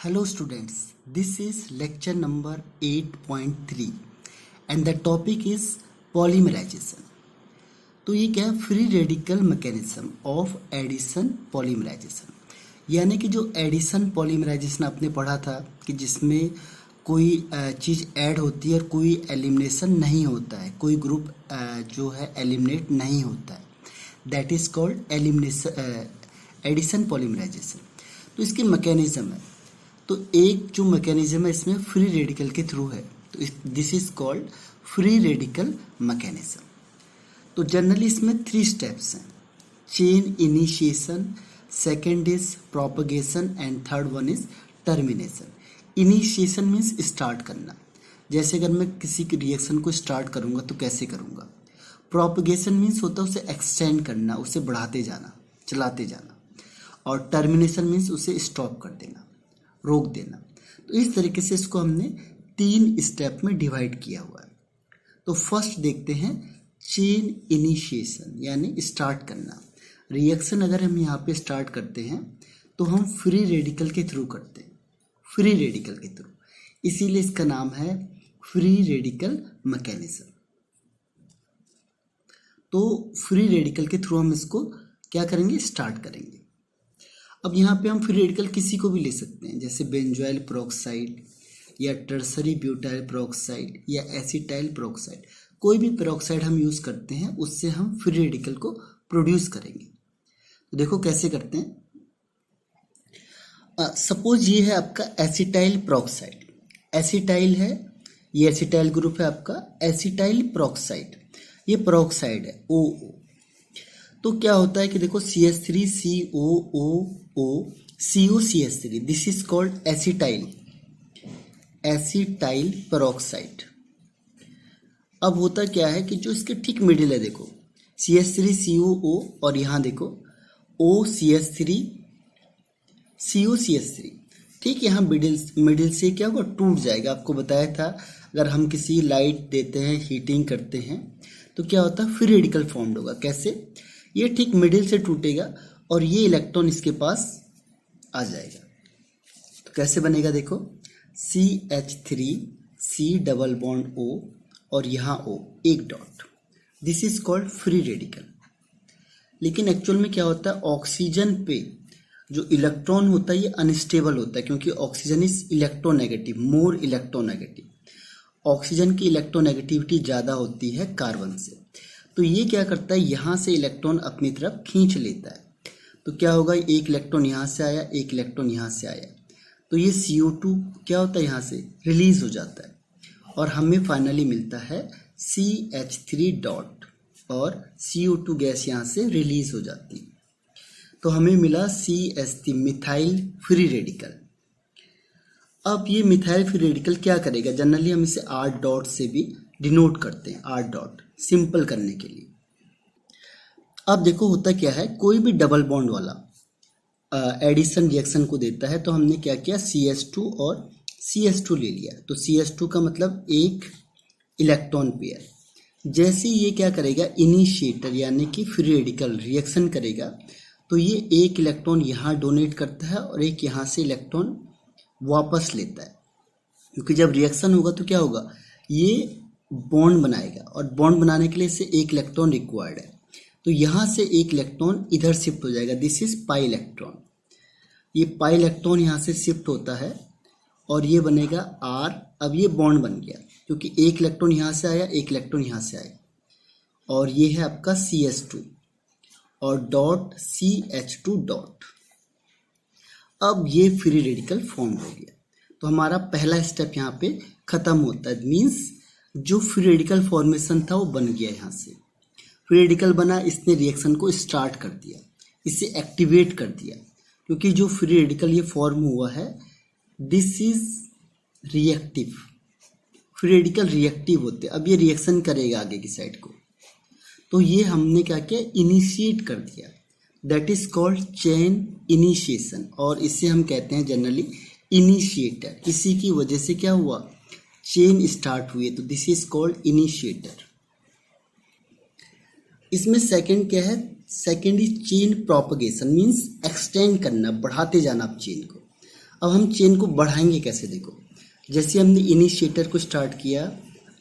Hello students, this is lecture number 8.3 and the topic is polymerization. तो ये क्या है? Free radical mechanism of addition polymerization, यानी कि जो एडिशन पॉलीमराइजेशन आपने पढ़ा था कि जिसमें कोई चीज़ ऐड होती है और कोई एलिमिनेशन नहीं होता है, कोई ग्रुप जो है एलिमिनेट नहीं होता है, that is called elimination addition polymerization. तो इसकी मैकेनिज्म है, तो एक जो मैकेनिज्म है इसमें फ्री रेडिकल के थ्रू है, तो this is called free radical mechanism. तो जनरली इसमें 3 स्टेप्स हैं, chain initiation, second is propagation and third one is termination. Initiation means start करना, जैसे अगर मैं किसी की रिएक्शन को स्टार्ट करूँगा तो कैसे करूँगा। प्रोपगेशन मीन्स होता है उसे एक्सटेंड करना, उसे बढ़ाते जाना, चलाते जाना, और टर्मिनेशन मीन्स उसे स्टॉप कर देना, रोक देना। तो इस तरीके से इसको हमने 3 स्टेप में डिवाइड किया हुआ है। तो फर्स्ट देखते हैं चेन इनिशिएशन, यानी स्टार्ट करना। रिएक्शन अगर हम यहाँ पे स्टार्ट करते हैं तो हम फ्री रेडिकल के थ्रू करते हैं, फ्री रेडिकल के थ्रू, इसीलिए इसका नाम है फ्री रेडिकल मैकेनिज्म। तो फ्री रेडिकल के थ्रू हम इसको क्या करेंगे, स्टार्ट करेंगे। अब यहाँ पे हम फ्री रेडिकल किसी को भी ले सकते हैं, जैसे बेंजोइल पेरोक्साइड या टर्सरी ब्यूटाइल पेरोक्साइड या एसिटाइल पेरोक्साइड, कोई भी पेरोक्साइड हम यूज़ करते हैं उससे हम फ्री रेडिकल को प्रोड्यूस करेंगे। तो देखो कैसे करते हैं। सपोज ये है आपका एसिटाइल पेरोक्साइड, एसिटाइल है, ये एसिटाइल ग्रुप है आपका, एसिटाइल पेरोक्साइड, ये पेरोक्साइड है ओ। तो क्या होता है कि देखो CH3COOO COCH3, this is called acetyl, acetyl peroxide. अब होता क्या है कि जो इसके ठीक मिडिल है, देखो CH3COO और यहाँ देखो OCH3 COCH3, ठीक, यहाँ मिडिल से क्या होगा, टूट जाएगा। आपको बताया था अगर हम किसी लाइट देते हैं, हीटिंग करते हैं तो क्या होता है, फ्री रेडिकल फॉर्म्ड होगा। कैसे? ये ठीक मिडिल से टूटेगा और ये इलेक्ट्रॉन इसके पास आ जाएगा। तो कैसे बनेगा, देखो CH3C डबल बॉन्ड O और यहाँ O, एक dot, this is called free radical. लेकिन एक्चुअल में क्या होता है, ऑक्सीजन पे जो इलेक्ट्रॉन होता है ये अनस्टेबल होता है, क्योंकि oxygen is electronegative, more electronegative. Oxygen की इलेक्ट्रोनेगेटिविटी ज़्यादा होती है कार्बन से, तो ये क्या करता है, यहाँ से इलेक्ट्रॉन अपनी तरफ खींच लेता है। तो क्या होगा, एक इलेक्ट्रॉन यहाँ से आया, एक इलेक्ट्रॉन यहाँ से आया, तो ये CO2 क्या होता है, यहाँ से रिलीज हो जाता है और हमें फाइनली मिलता है CH3 डॉट, और CO2 गैस यहाँ से रिलीज हो जाती है। तो हमें मिला CH3 मिथाइल फ्री रेडिकल। अब ये मिथाइल फ्री रेडिकल क्या करेगा, जनरली हम इसे R डॉट से भी डिनोट करते हैं, R डॉट, सिंपल करने के लिए। अब देखो होता क्या है, कोई भी डबल बॉन्ड वाला एडिशन रिएक्शन को देता है, तो हमने क्या किया, CH2 और CH2 ले लिया। तो CH2 का मतलब एक इलेक्ट्रॉन पेयर। जैसे ये क्या करेगा, इनिशिएटर यानी कि फ्री रेडिकल रिएक्शन करेगा, तो ये एक इलेक्ट्रॉन यहाँ डोनेट करता है और एक यहाँ से इलेक्ट्रॉन वापस लेता है, क्योंकि जब रिएक्शन होगा तो क्या होगा, ये बॉन्ड बनाएगा और बॉन्ड बनाने के लिए इसे एक इलेक्ट्रॉन रिक्वायर्ड है। तो यहाँ से एक इलेक्ट्रॉन इधर शिफ्ट हो जाएगा, दिस इज पाई इलेक्ट्रॉन। ये पाई इलेक्ट्रॉन यहाँ से शिफ्ट होता है और ये बनेगा R। अब ये बॉन्ड बन गया, क्योंकि एक इलेक्ट्रॉन यहाँ से आया, एक इलेक्ट्रॉन यहाँ से आया, और ये है आपका CH2 और डॉट CH2 डॉट। अब ये फ्री रेडिकल फॉर्म हो गया। तो हमारा पहला स्टेप यहाँ पे खत्म होता है, मीन्स जो फ्री रेडिकल फॉर्मेशन था वो बन गया। यहाँ से फ्री रेडिकल बना, इसने रिएक्शन को स्टार्ट कर दिया, इसे एक्टिवेट कर दिया, क्योंकि जो फ्री रेडिकल ये फॉर्म हुआ है this is reactive, free radical reactive होते हैं। अब ये रिएक्शन करेगा आगे की साइड को, तो ये हमने क्या किया, इनिशिएट कर दिया, that is called chain initiation, और इसे हम कहते हैं जनरली इनिशिएटर। इसी की वजह से क्या हुआ, चेन स्टार्ट हुई, तो दिस इज कॉल्ड इनिशिएटर। इसमें सेकंड क्या है, second is chain propagation, means extend करना, बढ़ाते जाना आप चेन को। अब हम चेन को बढ़ाएंगे कैसे, देखो जैसे हमने इनिशिएटर को स्टार्ट किया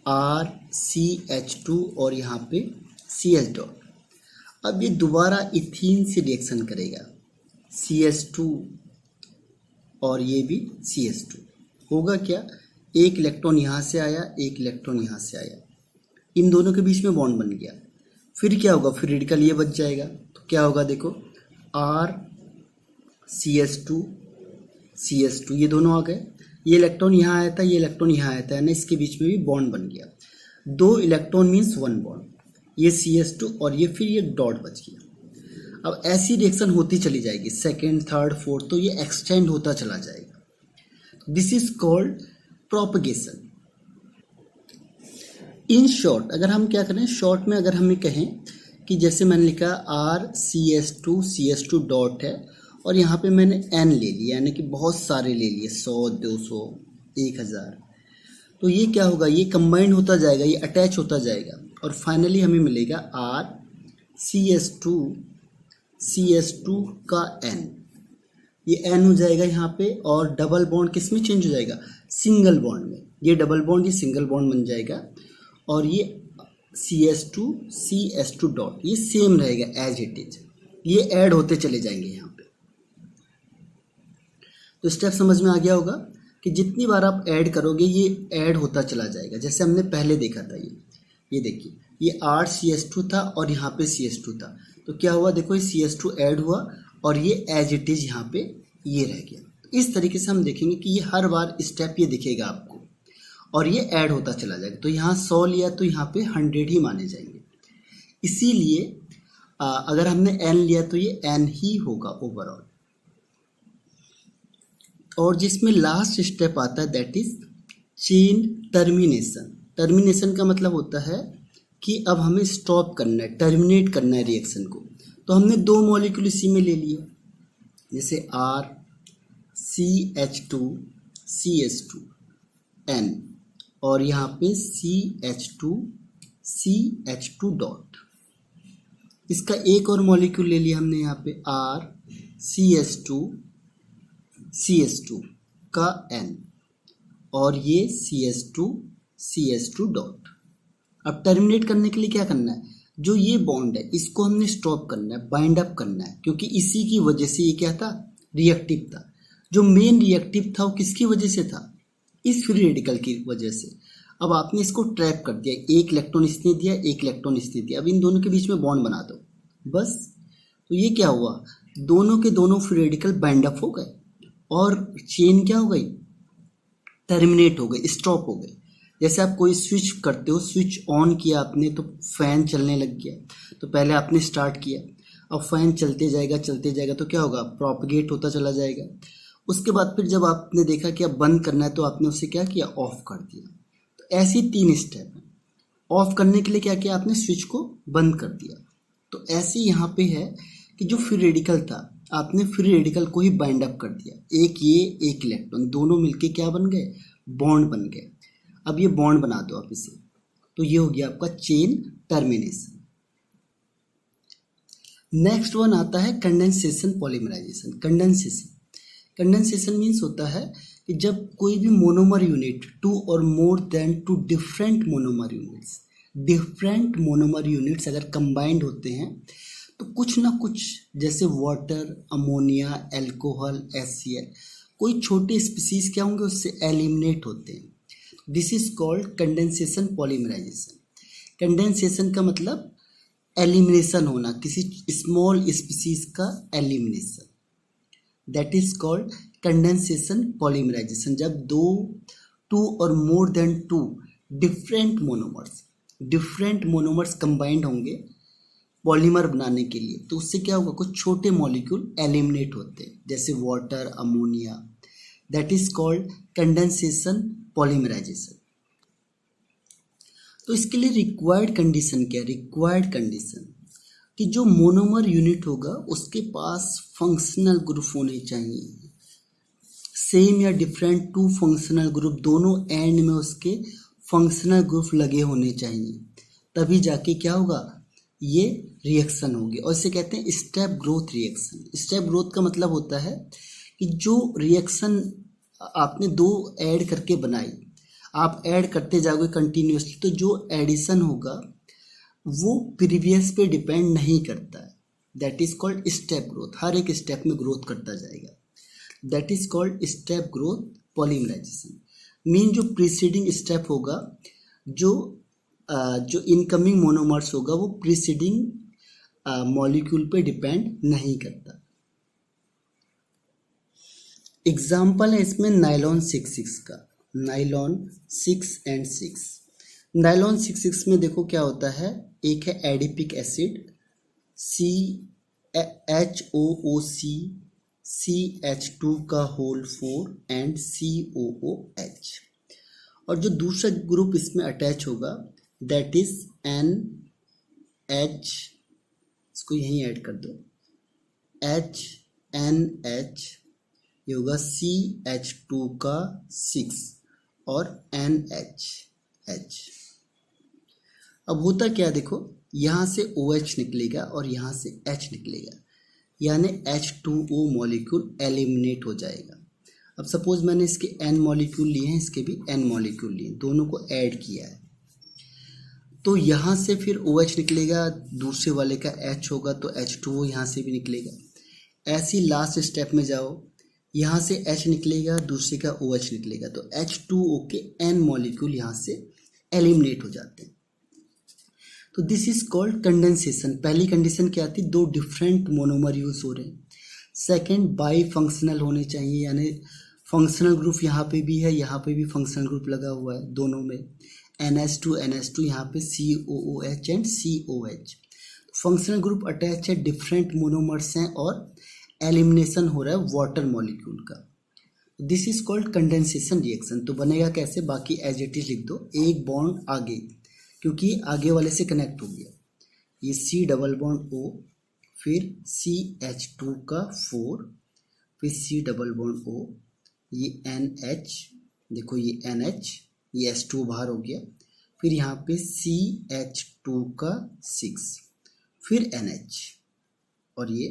RCH2 और यहाँ पे CH डॉट, अब ये दोबारा इथीन से रिएक्शन करेगा CH2 और ये भी CH2, होगा क्या, एक इलेक्ट्रॉन यहाँ से आया, एक इलेक्ट्रॉन यहाँ से आया, इन दोनों के बीच में बॉन्ड बन गया। फिर क्या होगा, फ्री रेडिकल ये बच जाएगा, तो क्या होगा देखो RCH2 CH2 ये दोनों आ गए, ये इलेक्ट्रॉन यहाँ आया था, ये इलेक्ट्रॉन यहाँ आया था, यानी इसके बीच में भी बॉन्ड बन गया। 2 इलेक्ट्रॉन मीन्स 1 बॉन्ड, ये CH2 और ये फिर ये डॉट बच गया। अब ऐसी रिएक्शन होती चली जाएगी, सेकेंड, थर्ड, फोर्थ, तो ये एक्सटेंड होता चला जाएगा। This is called propagation. In short अगर हम क्या करें, शॉर्ट में अगर हमें कहें कि जैसे मैंने लिखा RCH2 डॉट है और यहाँ पे मैंने N ले लिया, यानी कि बहुत सारे ले लिए, 100, 200, 1000, तो ये क्या होगा, ये कंबाइंड होता जाएगा, ये अटैच होता जाएगा और फाइनली हमें मिलेगा RCH2 का N, ये N हो जाएगा यहाँ पे, और डबल बॉन्ड किस में चेंज हो जाएगा, सिंगल बॉन्ड में, ये डबल बॉन्ड ये सिंगल बॉन्ड बन जाएगा और ये CH2 डॉट ये सेम रहेगा एज इट इज, ये ऐड होते चले जाएंगे यहाँ पे। तो स्टेप समझ में आ गया होगा कि जितनी बार आप ऐड करोगे ये ऐड होता चला जाएगा। जैसे हमने पहले देखा था, ये देखिए ये RCH2 था और यहाँ पे CH2 था, तो क्या हुआ देखो, ये CH2 ऐड हुआ और ये एज इट इज यहाँ पे ये रह गया। इस तरीके से हम देखेंगे कि ये हर बार स्टेप ये दिखेगा आपको और ये ऐड होता चला जाएगा। तो यहाँ 100 लिया तो यहाँ पे 100 ही माने जाएंगे, इसीलिए अगर हमने N लिया तो ये N ही होगा ओवरऑल। और जिसमें लास्ट स्टेप आता है that is chain termination. Termination का मतलब होता है कि अब हमें स्टॉप करना है, टर्मिनेट करना है रिएक्शन को। तो हमने 2 मॉलिक्यूल इसी में ले लिए, जैसे RCH2 CH2 N और यहाँ पे CH2 डॉट, इसका एक और मॉलिक्यूल ले लिया हमने यहाँ पे RCH2 का N और ये CH2 डॉट। अब टर्मिनेट करने के लिए क्या करना है, जो ये बॉन्ड है इसको हमने स्टॉप करना है, बाइंड अप करना है, क्योंकि इसी की वजह से ये क्या था, रिएक्टिव था। जो मेन रिएक्टिव था वो किसकी वजह से था, इस फ्री रेडिकल की वजह से। अब आपने इसको ट्रैप कर दिया, एक इलेक्ट्रॉन इसने दिया, एक इलेक्ट्रॉन इसने दिया, अब इन दोनों के बीच में बॉन्ड बना दो बस। तो ये क्या हुआ, दोनों के दोनों फ्री रेडिकल बाइंड अप हो गए और चेन क्या हो गई, टर्मिनेट हो गई, स्टॉप हो गई। जैसे आप कोई स्विच करते हो, स्विच ऑन किया आपने तो फैन चलने लग गया, तो पहले आपने स्टार्ट किया, अब फैन चलते जाएगा तो क्या होगा, प्रोपगेट होता चला जाएगा। उसके बाद फिर जब आपने देखा कि अब बंद करना है तो आपने उसे क्या किया, ऑफ कर दिया। तो ऐसी 3 स्टेप है। ऑफ करने के लिए क्या किया आपने, स्विच को बंद कर दिया। तो ऐसे यहाँ पे है कि जो फ्री रेडिकल था आपने फ्री रेडिकल को ही बाइंड अप कर दिया, एक ये एक इलेक्ट्रॉन, दोनों मिलके क्या बन गए, बॉन्ड बन गए। अब ये बॉन्ड बना दो आप इसे, तो ये हो गया आपका चेन टर्मिनेशन। नेक्स्ट वन आता है कंडेंसेशन पॉलीमराइजेशन। कंडेंसेशन मीन्स होता है कि जब कोई भी मोनोमर यूनिट 2 और more than 2 different monomer units अगर कंबाइंड होते हैं तो कुछ ना कुछ, जैसे वाटर, अमोनिया, अल्कोहल, HCl, कोई छोटे स्पीसीज क्या होंगे उससे एलिमिनेट होते हैं। This is called condensation polymerization. Condensation का मतलब एलिमिनेशन होना, किसी स्मॉल स्पीसीज का elimination, that is called condensation polymerization. जब 2 और more than 2 different monomers combined होंगे पॉलीमर बनाने के लिए, तो उससे क्या होगा, कुछ छोटे मॉलिक्यूल एलिमिनेट होते हैं, जैसे water, ammonia, that is called condensation polymerization. तो इसके लिए रिक्वायर्ड कंडीशन क्या है, रिक्वायर्ड कंडीशन कि जो मोनोमर यूनिट होगा उसके पास फंक्शनल ग्रुप होने चाहिए, सेम या डिफरेंट 2 फंक्शनल ग्रुप, दोनों एंड में उसके फंक्शनल ग्रुप लगे होने चाहिए, तभी जाके क्या होगा, ये रिएक्शन होगी। और इसे कहते हैं step growth reaction. Step growth का मतलब होता है कि कि जो रिएक्शन आपने दो ऐड करके बनाई, आप ऐड करते जाओगे कंटिन्यूसली, तो जो एडिशन होगा वो प्रीवियस पे डिपेंड नहीं करता है। That is called step growth, हर एक स्टेप में ग्रोथ करता जाएगा। That is called step growth polymerization. Mean जो प्रीसीडिंग स्टेप होगा, जो इनकमिंग मोनोमर्स होगा वो प्रीसीडिंग मॉलिक्यूल पे डिपेंड नहीं करता। एग्जाम्पल है इसमें नाइलॉन 6,6 का, नाइलॉन 6 and 6। नाइलॉन 6,6 में देखो क्या होता है, एक है एडिपिक एसिड CHOOC CH2 का होल 4 एंड COOH, और जो दूसरा ग्रुप इसमें अटैच होगा दैट इज NH, इसको यहीं ऐड कर दो, HNH, ये होगा CH2 का 6 और NH। अब होता क्या, देखो यहाँ से OH निकलेगा और यहाँ से H निकलेगा, यानी H2O मॉलिक्यूल एलिमिनेट हो जाएगा। अब सपोज मैंने इसके N मॉलिक्यूल लिए हैं, इसके भी N मॉलिक्यूल लिए, दोनों को ऐड किया है, तो यहाँ से फिर OH निकलेगा, दूसरे वाले का H होगा तो H2O यहाँ से भी निकलेगा। ऐसी लास्ट स्टेप में जाओ, यहाँ से H निकलेगा, दूसरे का OH निकलेगा, तो H2O के N मॉलिक्यूल यहाँ से एलिमिनेट हो जाते हैं। तो दिस इज कॉल्ड कंडेंसेशन। पहली कंडीशन क्या आती, दो डिफरेंट मोनोमर यूज हो रहे हैं। सेकंड, बाई फंक्शनल होने चाहिए, यानी फंक्शनल ग्रुप यहाँ पे भी है, यहाँ पे भी फंक्शनल ग्रुप लगा हुआ है दोनों में, NH2 यहाँ पे COOH and COH। Functional group attach है, डिफरेंट मोनोमर्स हैं और एलिमिनेशन हो रहा है वाटर मॉलिक्यूल का। This is called condensation reaction. तो बनेगा कैसे, बाकी एज इट इज लिख दो, एक बॉन्ड आगे, क्योंकि आगे वाले से कनेक्ट हो गया, ये C डबल बॉन्ड O, फिर CH2 का 4, फिर C डबल बॉन्ड O, ये NH, देखो ये NH, ये H2 बाहर हो गया, फिर यहाँ पे CH2 का 6, फिर NH, और ये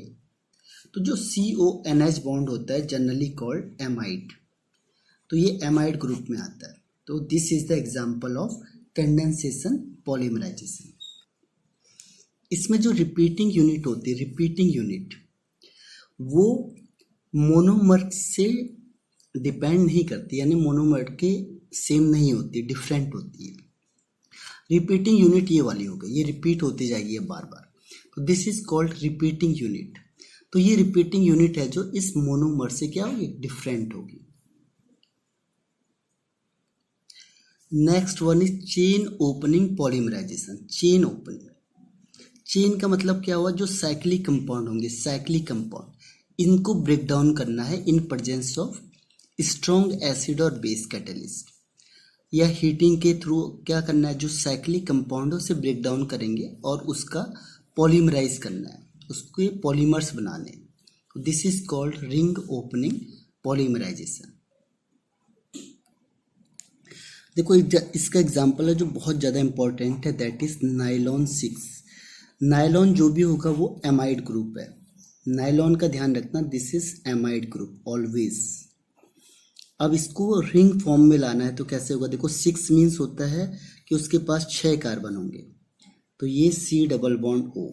तो जो CONH बॉन्ड होता है जनरली कॉल्ड एमाइड, तो ये एमाइड ग्रुप में आता है। तो this is the example of condensation polymerization. इसमें जो रिपीटिंग यूनिट होती है, रिपीटिंग यूनिट वो मोनोमर से डिपेंड नहीं करती, यानी मोनोमर के सेम नहीं होती, डिफरेंट होती है। रिपीटिंग यूनिट ये वाली हो गई, ये रिपीट होती जाएगी अब बार बार, तो this is called repeating unit. तो ये रिपीटिंग यूनिट है जो इस मोनोमर से क्या होगी, डिफरेंट होगी। Next one is chain opening polymerization. Chain opening, chain का मतलब क्या हुआ, जो साइक्लिक कंपाउंड होंगे, साइक्लिक कंपाउंड, इनको ब्रेक डाउन करना है in presence of strong acid और बेस कैटलिस्ट, या हीटिंग के थ्रू क्या करना है, जो साइक्लिक कंपाउंड है उसे ब्रेक डाउन करेंगे और उसका पॉलीमराइज करना है, उसके पॉलीमर्स बनाने। This is called ring opening polymerization. देखो इसका एग्जांपल है जो बहुत ज़्यादा इंपॉर्टेंट है, दैट इज नाइलॉन 6। नाइलॉन जो भी होगा वो एमाइड ग्रुप है, नाइलॉन का ध्यान रखना, this is amide group always. अब इसको रिंग फॉर्म में लाना है तो कैसे होगा, देखो 6 मीन्स होता है कि उसके पास 6 कार्बन होंगे, तो ये C डबल बॉन्ड O,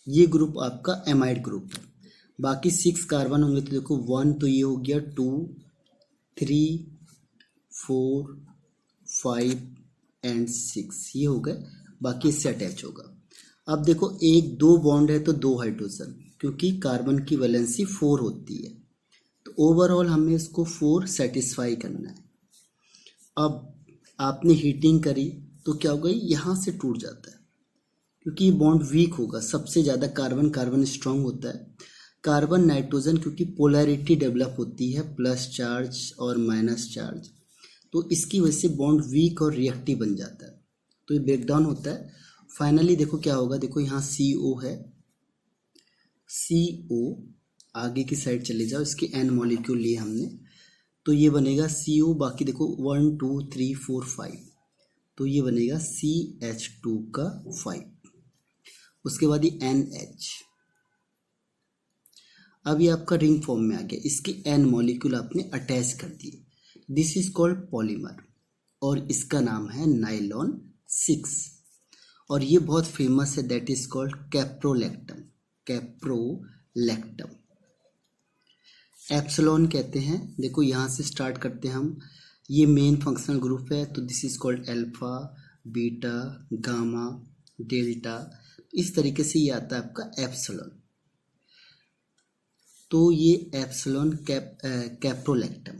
ये ग्रुप आपका एमाइड ग्रुप है। बाकी 6 कार्बन होंगे, तो देखो 1 तो ये हो गया, 2 3 4 5 एंड 6 ये हो गए, बाकी इससे अटैच होगा। अब देखो एक 2 बॉन्ड है तो 2 हाइड्रोजन, क्योंकि कार्बन की वैलेंसी 4 होती है, तो ओवरऑल हमें इसको 4 सेटिस्फाई करना है। अब आपने हीटिंग करी तो क्या होगा, यहाँ से टूट जाता है, क्योंकि ये बॉन्ड वीक होगा, सबसे ज़्यादा कार्बन स्ट्रांग होता है। कार्बन नाइट्रोजन क्योंकि पोलैरिटी डेवलप होती है, प्लस चार्ज और माइनस चार्ज, तो इसकी वजह से बॉन्ड वीक और रिएक्टिव बन जाता है, तो ये ब्रेकडाउन होता है। फाइनली देखो क्या होगा, देखो यहाँ CO है, CO आगे की साइड चले जाओ, इसके N मॉलिक्यूल लिए हमने, तो ये बनेगा CO, बाकी देखो 1 2 3 4 5, तो ये बनेगा CH2 का 5, उसके बाद ये NH, अब ये आपका रिंग फॉर्म में आ गया, इसके एन मॉलिक्यूल आपने अटैच कर दिए, दिस इज कॉल्ड पॉलीमर और इसका नाम है नाइलॉन 6 और ये बहुत फेमस है, that is called caprolactam. Caprolactam epsilon कहते हैं। देखो यहाँ से स्टार्ट करते हैं हम, ये मेन फंक्शनल ग्रुप है, तो this is called alpha, beta, gamma, delta, इस तरीके से ये आता है आपका एप्सिलॉन। तो ये एप्सिलॉन कैप्रोलैक्टम।